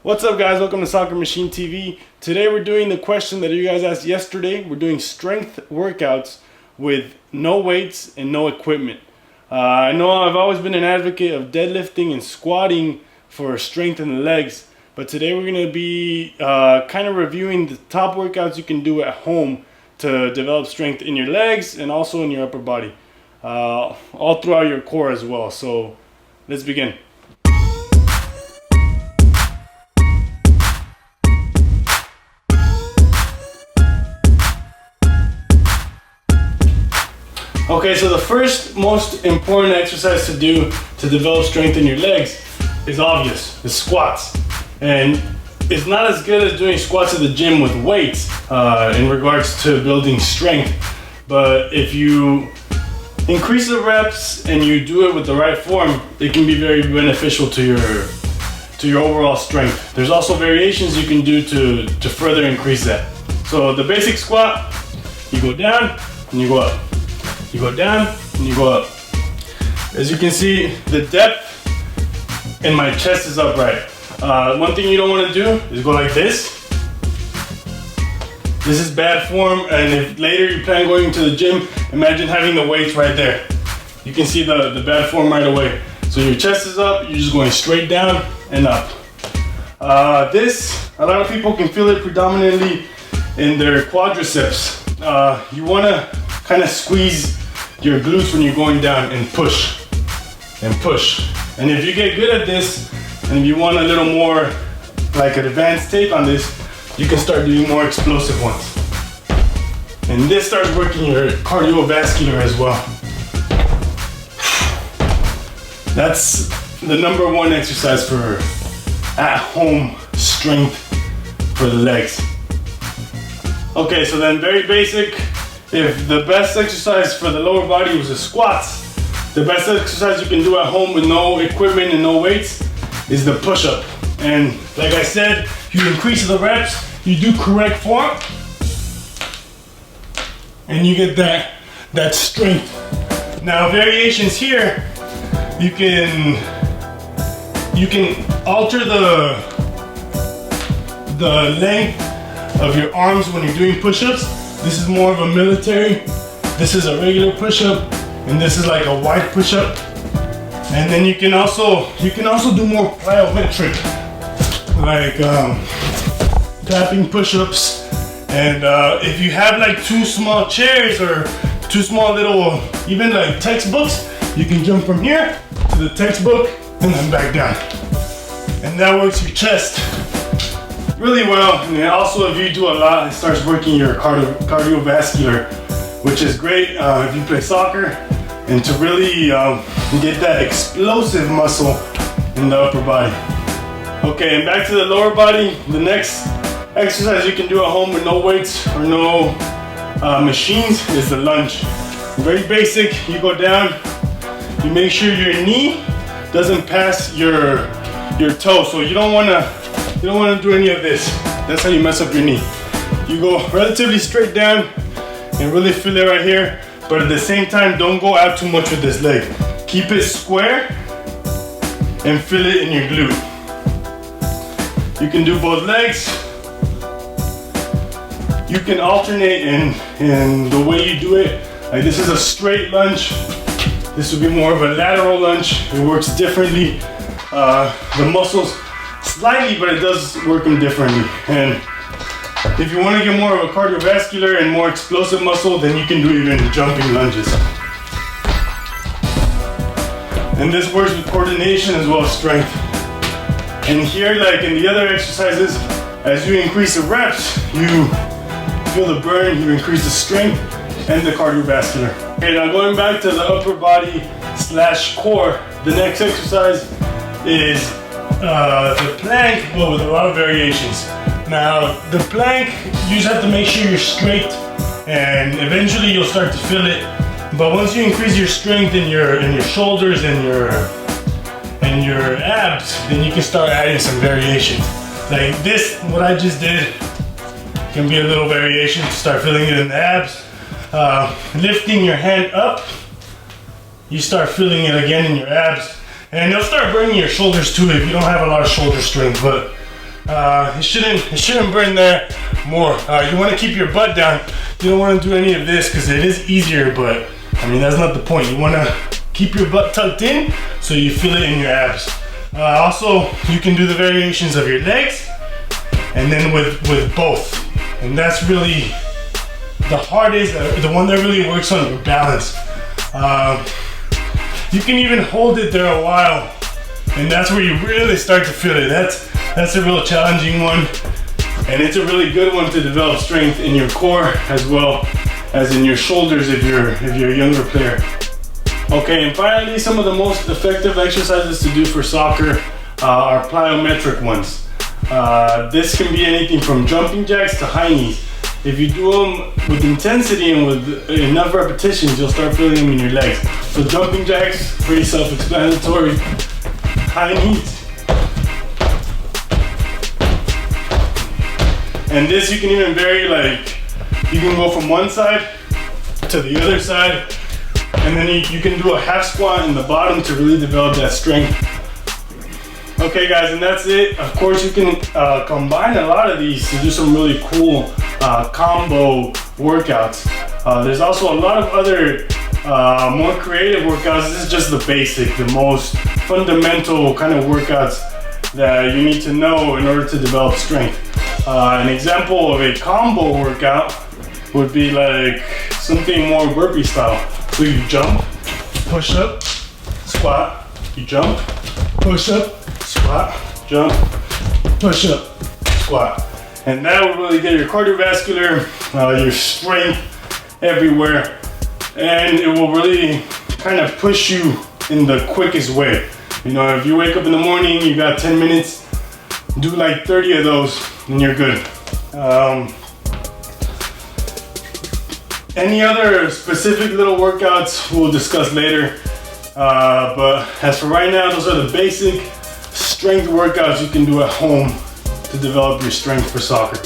What's up, guys? Welcome to Soccer Machine TV. Today we're doing the question that you guys asked yesterday. We're doing strength workouts with no weights and no equipment. I know I've always been an advocate of deadlifting and squatting for strength in the legs, but today we're going to be kind of reviewing the top workouts you can do at home to develop strength in your legs and also in your upper body, all throughout your core as well. So let's begin. Okay, so the first most important exercise to do to develop strength in your legs is obvious, the squats. And it's not as good as doing squats at the gym with weights in regards to building strength. But if you increase the reps and you do it with the right form, it can be very beneficial to your overall strength. There's also variations you can do to further increase that. So the basic squat, you go down and you go up. You go down and you go up. As you can see, the depth in my chest is upright. One thing you don't want to do is go like this. This is bad form, and if later you plan going to the gym, imagine having the weights right there. You can see the bad form right away. So your chest is up, you're just going straight down and up. This, a lot of people can feel it predominantly in their quadriceps. You want to kind of squeeze your glutes when you're going down and push and push. And if you get good at this, and if you want a little more like an advanced take on this, you can start doing more explosive ones. And this starts working your cardiovascular as well. That's the number one exercise for at-home strength for the legs. Okay, so then very basic. If the best exercise for the lower body was the squats, the best exercise you can do at home with no equipment and no weights is the push-up. And like I said, you increase the reps, you do correct form, and you get that strength. Now variations here, you can alter the length of your arms when you're doing push-ups. This is more of a military, this is a regular push-up, and this is like a wide push-up. And then you can also do more plyometric, like clapping push-ups. And if you have like two small chairs or two small little, even like textbooks, you can jump from here to the textbook and then back down. And that works your chest really well. And then also if you do a lot, it starts working your cardiovascular, which is great if you play soccer, and to really get that explosive muscle in the upper body. Okay, and back to the lower body. The next exercise you can do at home with no weights or no machines is the lunge. Very basic. You go down, you make sure your knee doesn't pass your toe. So you don't want to do any of this. That's how you mess up your knee. You go relatively straight down and really feel it right here, but at the same time, don't go out too much with this leg. Keep it square and feel it in your glute. You can do both legs. You can alternate in the way you do it. Like this is a straight lunge. This would be more of a lateral lunge. It works differently. The muscles slightly, but it does work them differently. And if you want to get more of a cardiovascular and more explosive muscle, then you can do even jumping lunges. And this works with coordination as well as strength. And here, like in the other exercises, as you increase the reps, you feel the burn, you increase the strength and the cardiovascular. Okay, now going back to the upper body / core, the next exercise is the plank, but with a lot of variations. Now, the plank, you just have to make sure you're straight, and eventually you'll start to feel it. But once you increase your strength in your shoulders and your abs, then you can start adding some variations. Like this, what I just did, can be a little variation to start feeling it in the abs. Lifting your hand up, you start feeling it again in your abs. And you'll start burning your shoulders too if you don't have a lot of shoulder strength. But It shouldn't burn there more. You want to keep your butt down. You don't want to do any of this because it is easier, but I mean that's not the point. You want to keep your butt tucked in so you feel it in your abs. Also, you can do the variations of your legs and then with both. And that's really the hardest, the one that really works on your balance. You can even hold it there a while, and that's where you really start to feel it. That's a real challenging one, and it's a really good one to develop strength in your core as well as in your shoulders if you're a younger player. Okay, and finally, some of the most effective exercises to do for soccer are plyometric ones. This can be anything from jumping jacks to high knees. If you do them with intensity and with enough repetitions, you'll start feeling them in your legs. So jumping jacks, pretty self-explanatory. High knees. And this you can even vary, like you can go from one side to the other side, and then you can do a half squat in the bottom to really develop that strength. Okay guys, and that's it. Of course you can combine a lot of these to do some really cool combo workouts. There's also a lot of other more creative workouts. This is just the basic, the most fundamental kind of workouts that you need to know in order to develop strength. An example of a combo workout would be like something more burpee style. So you jump, push up, squat, you jump, push up, squat, jump, push up, squat. And that will really get your cardiovascular, your strength everywhere. And it will really kind of push you in the quickest way. You know, if you wake up in the morning, you got 10 minutes, do like 30 of those and you're good. Any other specific little workouts we'll discuss later. But as for right now, those are the basic strength workouts you can do at home to develop your strength for soccer.